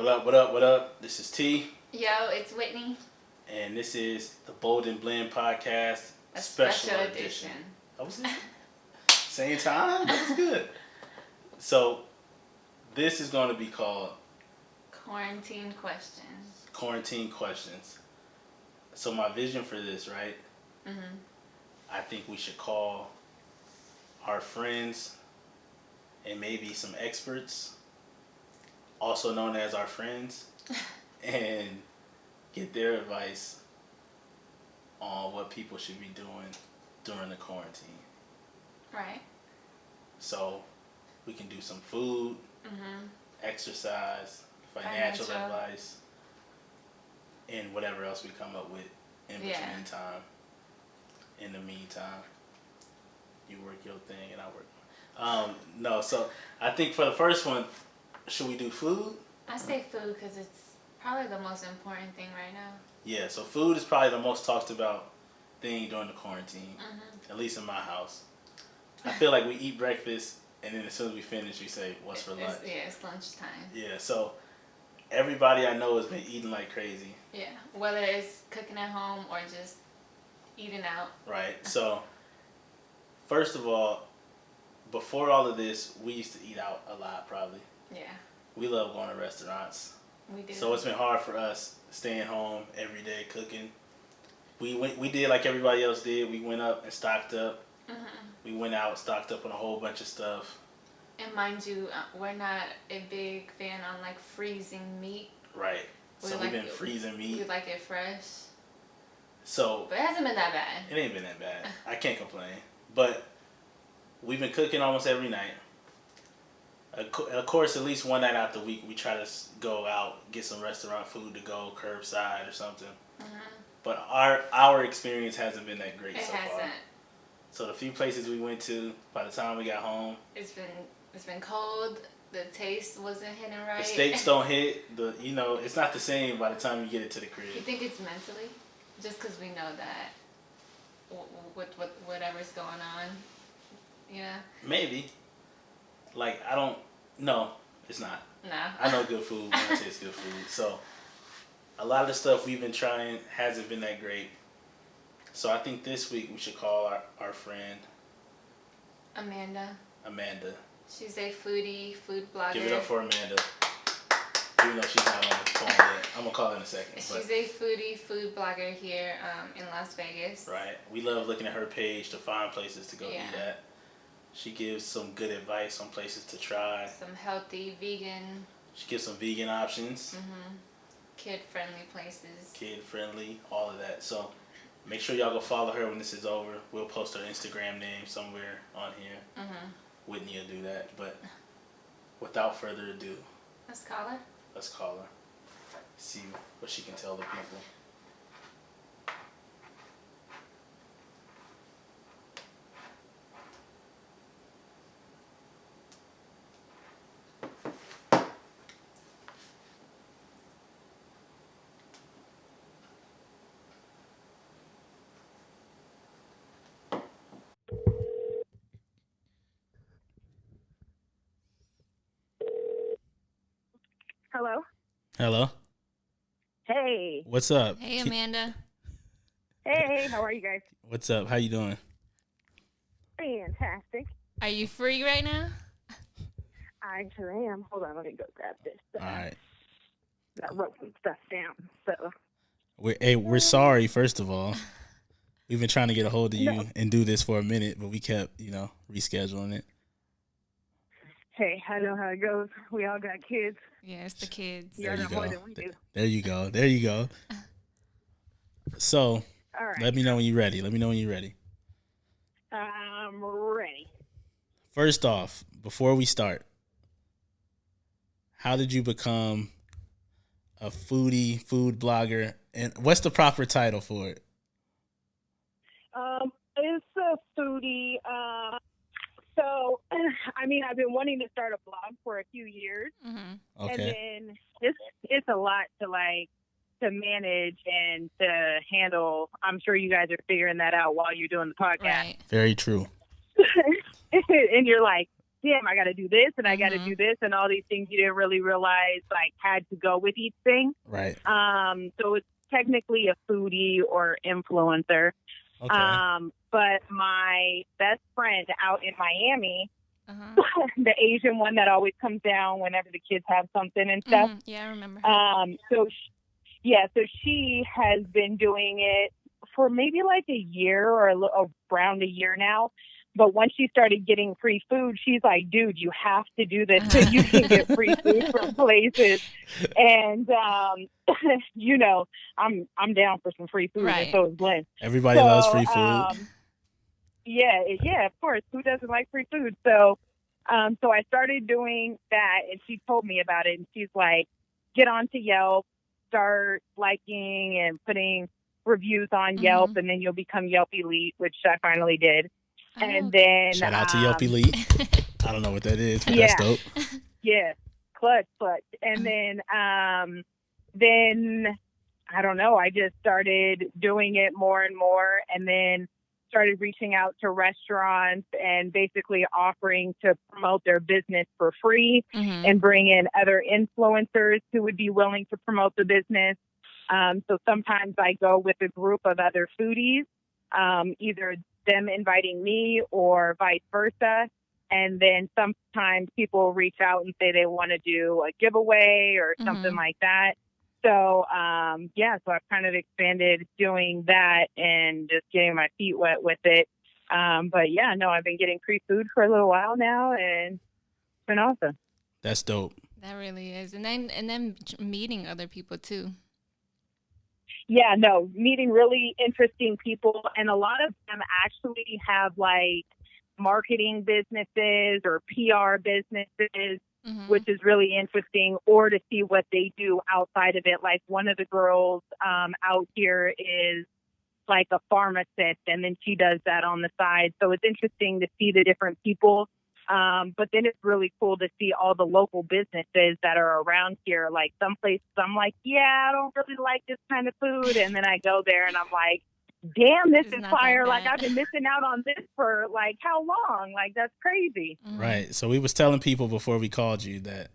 What up, what up, what up? This is T, Yo, it's Whitney. and this is the Bold and Blend Podcast A special edition. That was it? Same time? That was good. So, this is going to be called Quarantine questions. Quarantine Questions. So, my vision for this, right? Mm-hmm. I think we should call our friends and maybe some experts, also known as our friends, and get their advice on what people should be doing during the quarantine. Right. So we can do some food, Mm-hmm. exercise, financial Financial. advice, and whatever else we come up with in between Yeah. time. In the meantime, you work your thing and I work. No, so I think for the first one, should we do food? I say food because it's probably the most important thing right now. Yeah, so food is probably the most talked about thing during the quarantine, Mm-hmm. at least in my house. I feel like we eat breakfast and then as soon as we finish, we say, what's for lunch? It's lunchtime. Yeah, so everybody I know has been eating like crazy, Yeah. Whether it's cooking at home or just eating out. right? So, first of all, before all of this, we used to eat out a lot probably. Yeah. We love going to restaurants. We do. So it's been hard for us staying home every day cooking. We did like everybody else did. We went up and stocked up. Mm-hmm. We went out, stocked up on a whole bunch of stuff. And mind you, we're not a big fan on like freezing meat. Right. So We we've like been it- freezing We meat. like it fresh. So But it hasn't been that bad. it ain't been that bad. I can't complain. But we've been cooking almost every night. Of course, at least one night out the week, we try to go out, get some restaurant food to go, curbside or something. Mm-hmm. But our experience hasn't been that great It so far. hasn't. So the few places we went to, by the time we got home, It's been cold. The taste wasn't hitting right. the steaks don't hit. It's not the same by the time you get it to the You crib. think it's mentally, just because we know that whatever's going on. Yeah. Maybe. Like no, it's not. No. I know good food when I taste good food. So a lot of the stuff we've been trying hasn't been that great. So I think this week we should call our friend Amanda. Amanda. She's a foodie, food blogger. Give it up for Amanda. Even though she's not on the phone yet. I'm going to call her in a second. She's But, a foodie, food blogger here in Las Vegas. right. We love looking at her page to find places to go Yeah. eat at. She gives some good advice on places to try. Some healthy, vegan, She gives some vegan options, kid-friendly places. kid friendly, all of that. So make sure y'all go follow her when this is over. We'll post her Instagram name somewhere on here. Mm-hmm. Whitney will do that. But without further ado, Let's call her. let's call her. See what she can tell the people. Hello. Hello. Hey. What's up? Hey, Amanda. Hey, how are you guys? What's up? How you doing? Fantastic. Are you free right now? I sure am. Hold on, let me go grab this. All right. I wrote some stuff down. So, We're sorry, first of all. We've been trying to get a hold of you No. and do this for a minute, but we kept, rescheduling it. hey, I know how it goes. We all got kids. Yeah, it's the kids. Y'all There got you more go. than we do. There you go. There you go. So, All right. let me know when you're ready. I'm ready. First off, before we start, how did you become a foodie, food blogger, and what's the proper title for it? It's a foodie. So, I mean, I've been wanting to start a blog for a few years. Mm-hmm. Okay. And then it's a lot to manage and to handle. I'm sure you guys are figuring that out while you're doing the podcast. Right. Very true. And you're like, damn, I got to do this and I got to Mhm. do this and all these things you didn't really realize like had to go with each thing. Right. So it's technically a foodie or influencer. Okay. But my best friend out in Miami, Uh-huh. the Asian one that always comes down whenever the kids have something and stuff. Yeah, I remember her. So she has been doing it for maybe like a year or around a year now. But once she started getting free food, she's like, dude, you have to do this so you can get free food from places. And, you know, I'm down for some free food, Right. and so is Glenn. Everybody loves free food. Yeah, of course. Who doesn't like free food? So I started doing that, and she told me about it, and she's like, get onto Yelp, start liking and putting reviews on Yelp, and then you'll become Yelp Elite, which I finally did. Oh, And then shout out to Yelp Elite. I don't know what that is, but yeah, that's dope. Yeah, clutch. And then I don't know. I just started doing it more and more, and then started reaching out to restaurants and basically offering to promote their business for free and bring in other influencers who would be willing to promote the business. So sometimes I go with a group of other foodies, either them inviting me or vice versa. And then sometimes people reach out and say they want to do a giveaway or something like that. So, so I've kind of expanded doing that and just getting my feet wet with it. But yeah, no, I've been getting free food for a little while now, and it's been awesome. That's dope. That really is. And then meeting other people too. Yeah, no, meeting really interesting people. And a lot of them actually have like marketing businesses or PR businesses, which is really interesting, or to see what they do outside of it. Like one of the girls out here is like a pharmacist, and then she does that on the side. So it's interesting to see the different people. But then it's really cool to see all the local businesses that are around here. Like some places I'm like, yeah, I don't really like this kind of food. And then I go there and I'm like, damn, this is fire. Like I've been missing out on this for like how long? Like that's crazy. Right. So we was telling people before we called you that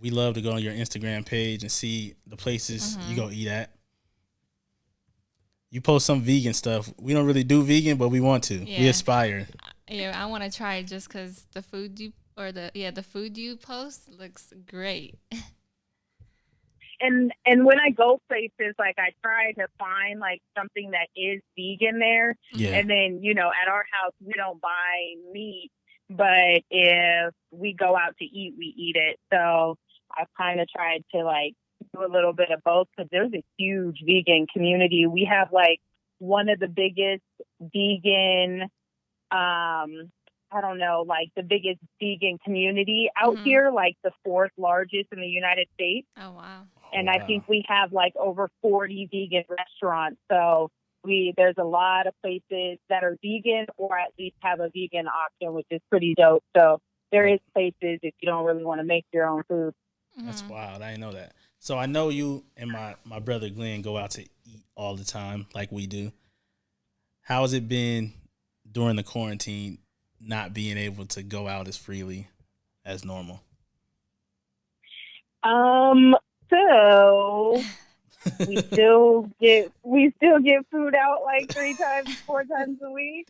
we love to go on your Instagram page and see the places you go eat at. You post some vegan stuff. We don't really do vegan, but we want to. Yeah. We aspire. Yeah, I want to try it just because the food you post looks great. And when I go places, like I try to find like something that is vegan there. Yeah. And then, you know, at our house, we don't buy meat, but if we go out to eat, we eat it. So I've kind of tried to like do a little bit of both because there's a huge vegan community. We have like one of the biggest vegan, I don't know, like the biggest vegan community out here, like the fourth largest in the United States. Oh, wow. And I think we have like over 40 vegan restaurants. So there's a lot of places that are vegan or at least have a vegan option, which is pretty dope. So there is places if you don't really want to make your own food. That's wild. I didn't know that. So I know you and my brother Glenn go out to eat all the time like we do. How has it been during the quarantine not being able to go out as freely as normal? So we still get food out like 4 times a week.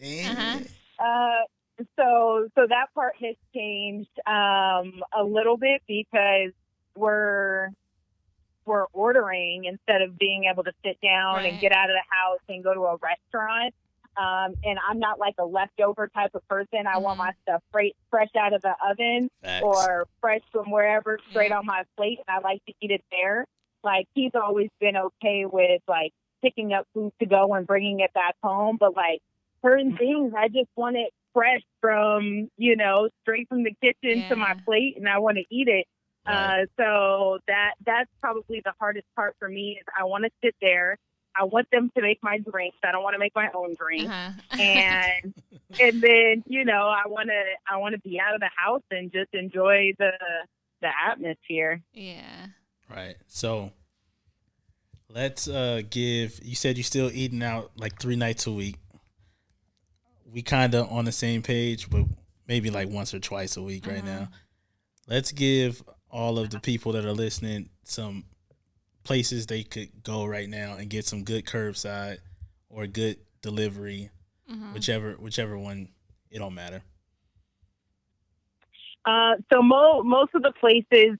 So that part has changed a little bit because we're ordering instead of being able to sit down and get out of the house and go to a restaurant. And I'm not like a leftover type of person. I want my stuff fresh out of the oven or fresh from wherever, straight on my plate. And I like to eat it there. Like he's always been okay with like picking up food to go and bringing it back home. But like certain things, I just want it fresh from, straight from the kitchen to my plate, and I want to eat it. So that's probably the hardest part for me is I want to sit there. I want them to make my drinks. I don't want to make my own drink. And then, I want to be out of the house and just enjoy the atmosphere. Yeah. Right. So let's you said you're still eating out like 3 nights a week. We kind of on the same page, but maybe like once or twice a week right Uh-huh. now. Let's give all of the people that are listening some places they could go right now and get some good curbside or good delivery, whichever one. It don't matter. So most of the places.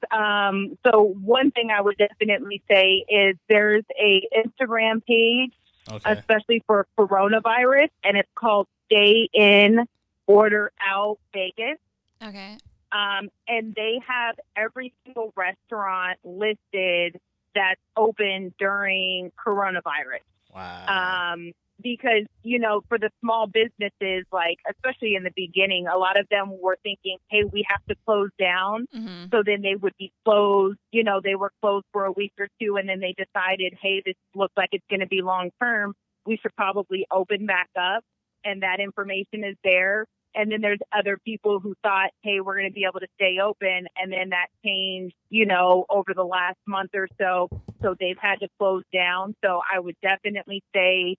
So one thing I would definitely say is there's a Instagram page, Okay. especially for coronavirus, and it's called Stay In, Order Out Vegas. Okay. And they have every single restaurant listed that's open during coronavirus. Wow. Because, you know, for the small businesses, like, especially in the beginning, a lot of them were thinking, hey, we have to close down. Mm-hmm. So then they would be closed. You know, they were closed for a week or two, and then they decided, hey, this looks like it's going to be long term. We should probably open back up. And that information is there. And then there's other people who thought, hey, we're going to be able to stay open. And then that changed, you know, over the last month or so. So they've had to close down. So I would definitely say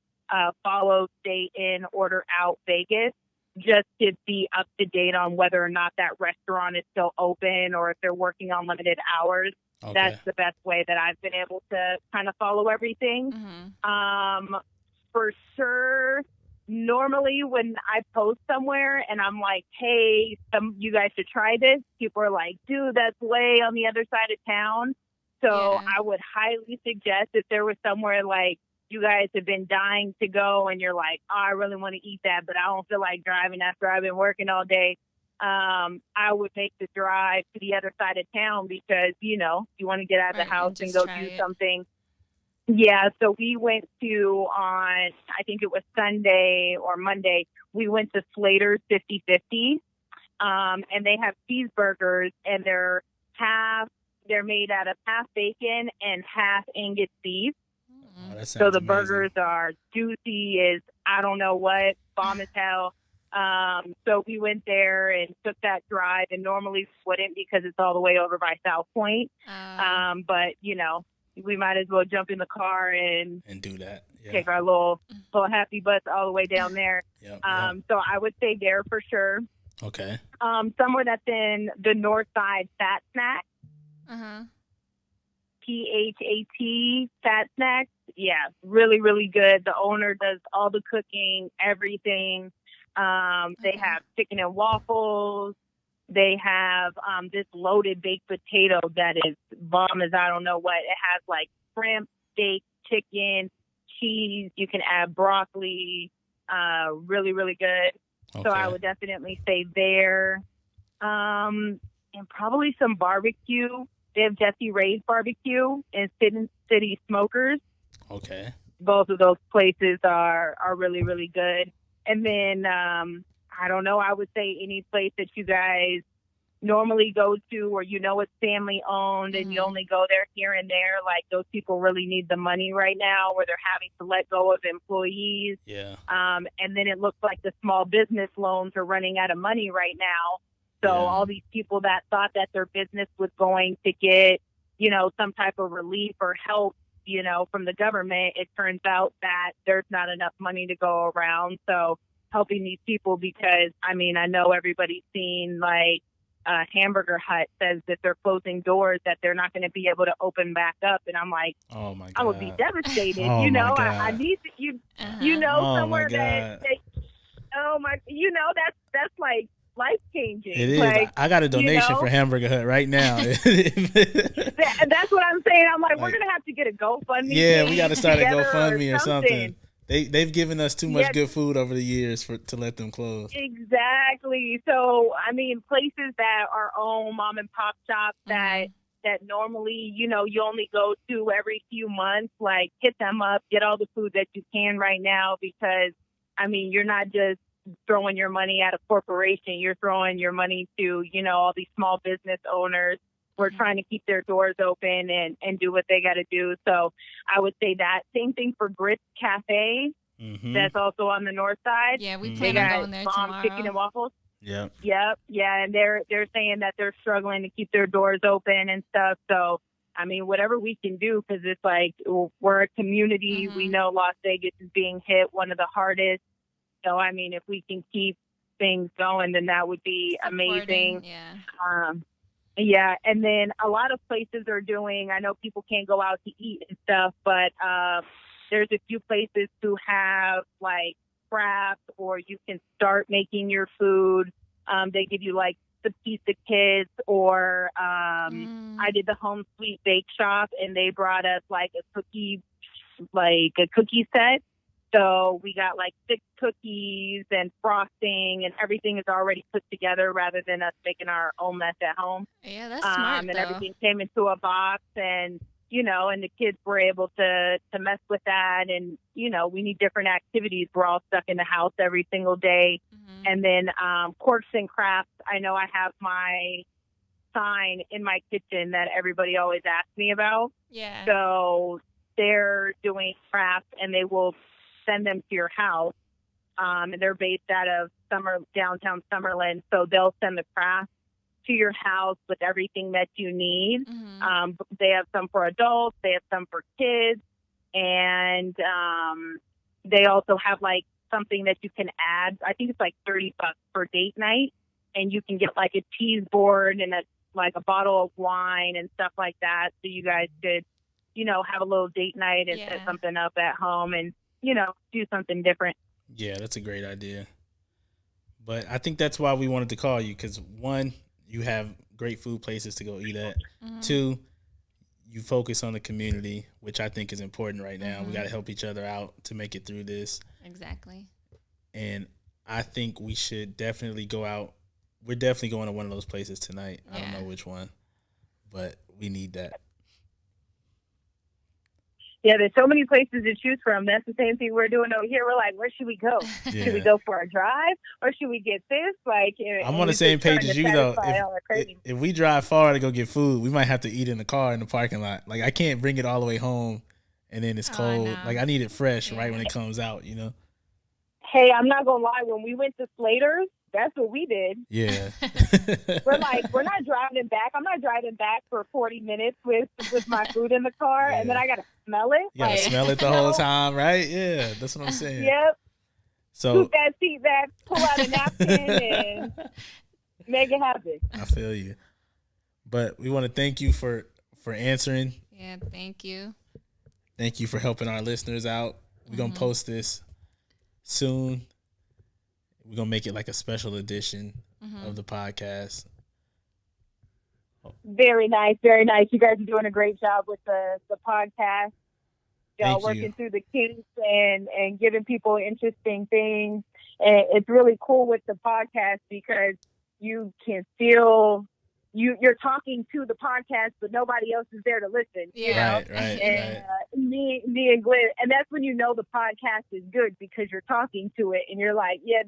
follow Stay In, Order Out Vegas, just to be up to date on whether or not that restaurant is still open or if they're working on limited hours. Okay. That's the best way that I've been able to kind of follow everything. Mm-hmm. For sure, normally when I post somewhere and I'm like, hey, you guys should try this, people are like, dude, that's way on the other side of town. So Yeah. I would highly suggest if there was somewhere like you guys have been dying to go and you're like, oh, I really want to eat that, but I don't feel like driving after I've been working all day. I would make the drive to the other side of town because, you know, you want to get out of the Right, and house and just go try do it. something. Yeah, so we went to I think it was Sunday or Monday, we went to Slater's 50/50, and they have cheeseburgers, and they're made out of half bacon and half Angus beef. Oh, that So sounds the amazing. burgers are juicy as I don't know what, bomb as hell. So we went there and took that drive, and normally wouldn't because it's all the way over by South Point. But you know, we might as well jump in the car and do that. Yeah. take our little happy butts all the way down there. Yep. So I would say there for sure. Okay. Somewhere that's in the north side, Fat Snack, Uh-huh. PHAT, Fat Snacks. Yeah, really, really good. The owner does all the cooking, everything. They have chicken and waffles. They have this loaded baked potato that is bomb as I don't know what. It has like shrimp, steak, chicken, cheese. You can add broccoli. Really, really good. Okay. So I would definitely say there. And probably some barbecue. They have Jesse Ray's Barbecue and City Smokers. Okay. Both of those places are really, really good. And then, I don't know, I would say any place that you guys normally go to or you know it's family owned and you only go there here and there, like those people really need the money right now where they're having to let go of employees. Yeah. And then it looks like the small business loans are running out of money right now. So Yeah. all these people that thought that their business was going to get, you know, some type of relief or help, you know, from the government, it turns out that there's not enough money to go around. So helping these people because, I mean, I know everybody's seen like Hamburger Hut says that they're closing doors, that they're not going to be able to open back up. And I'm like, Oh my God. I would be devastated. Oh you know, my I God. need to, you know, Oh my somewhere God. that, oh my, you know, that's like life changing. It is. Like, I got a donation know? for Hamburger Hut right now. that's what I'm saying. I'm like, we're Like- gonna have to get a GoFundMe. Yeah, page we got to start a together GoFundMe or something. They've given us too much Yeah. good food over the years to let them close. Exactly. So, I mean, places that are own mom and pop shops that normally, you know, you only go to every few months, like hit them up, get all the food that you can right now because, I mean, you're not just throwing your money at a corporation. You're throwing your money to, you know, all these small business owners who are trying to keep their doors open and do what they got to do. So I would say that. Same thing for Grits Cafe. Mm-hmm. That's also on the north side. Yeah, we They plan on got going there bomb tomorrow. chicken and waffles. Yep. Yep. Yeah. And they're saying that they're struggling to keep their doors open and stuff. So, I mean, whatever we can do, because it's like we're a community. We know Las Vegas is being hit one of the hardest. So, I mean, if we can keep, things going, then that would be Supporting, amazing. yeah. Yeah, and then a lot of places are doing, I know people can't go out to eat and stuff, but there's a few places who have like craft, or you can start making your food. They give you like the pizza kits, or I did the Home Sweet Bake Shop, and they brought us like a cookie set. So we got like 6 cookies and frosting, and everything is already put together rather than us making our own mess at home. Yeah, that's smart, and though. everything came into a box, and and the kids were able to mess with that. And we need different activities. We're all stuck in the house every single day. Mm-hmm. And then Corks and Crafts. I know I have my sign in my kitchen that everybody always asks me about. Yeah. So they're doing crafts, and they will send them to your house. And they're based out of downtown Summerlin. So they'll send the crafts to your house with everything that you need. Mm-hmm. They have some for adults. They have some for kids. And they also have like something that you can add. I think it's like $30 for date night. And you can get like a cheese board and a bottle of wine and stuff like that. So you guys could, have a little date night and set something up at home and, do something different. Yeah, that's a great idea. But I think that's why we wanted to call you, because 1, you have great food places to go eat at. Mm-hmm. 2, you focus on the community, which I think is important right now. Mm-hmm. We got to help each other out to make it through this. Exactly. And I think we should definitely go out. We're definitely going to one of those places tonight. Yeah. I don't know which one, but we need that. Yeah, there's so many places to choose from. That's the same thing we're doing over here. We're like, where should we go? Yeah. Should we go for a drive, or should we get this? I'm on the same page as you, though. If we drive far to go get food, we might have to eat in the car in the parking lot. Like, I can't bring it all the way home, and then it's cold. No. Like, I need it fresh right when it comes out, Hey, I'm not going to lie. When we went to Slater's, that's what we did. Yeah. We're not driving back. I'm not driving back for 40 minutes with my food in the car, and then I got to smell it. You got to smell it the whole time, right? Yeah, that's what I'm saying. Yep. So scoop that seat back, pull out a napkin, and make it happen. I feel you. But we want to thank you for answering. Yeah, thank you. Thank you for helping our listeners out. We're going to post this soon. We're going to make it like a special edition of the podcast. Very nice. Very nice. You guys are doing a great job with the podcast. Y'all working through the kinks and giving people interesting things. And it's really cool with the podcast because you can feel you're talking to the podcast, but nobody else is there to listen. Yeah. Right. And me and Glenn, and that's when you know the podcast is good, because you're talking to it and you're like, yeah,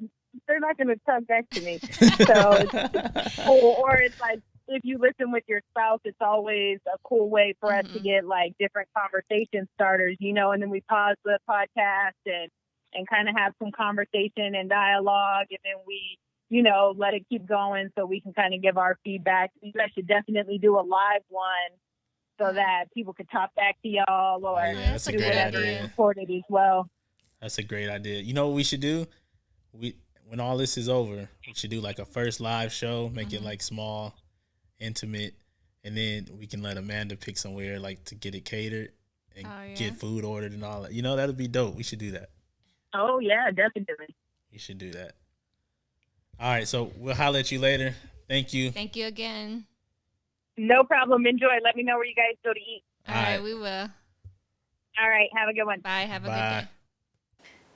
they're not going to talk back to me. So it's cool. Or it's like, if you listen with your spouse, it's always a cool way for us to get like different conversation starters, and then we pause the podcast and kind of have some conversation and dialogue, and then we, let it keep going so we can kind of give our feedback. You guys should definitely do a live one so that people could talk back to y'all, or that's a do great whatever idea. Recorded as well. That's a great idea. You know what we should do? When all this is over, we should do like a first live show, make it like small, intimate, and then we can let Amanda pick somewhere like to get it catered and get food ordered and all that. That'd be dope. We should do that. Oh yeah, definitely. We should do that. All right, so we'll holler at you later. Thank you. Thank you again. No problem. Enjoy. Let me know where you guys go to eat. All right, we will. All right, have a good one. Bye. Have a good day.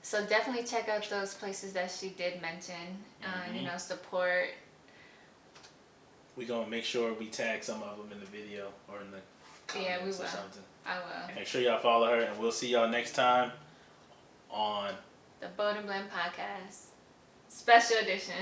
So definitely check out those places that she did mention. Support. We're going to make sure we tag some of them in the video or in the comments or something. I will. Make sure y'all follow her, and we'll see y'all next time on the Bold and Blend Podcast. Special edition.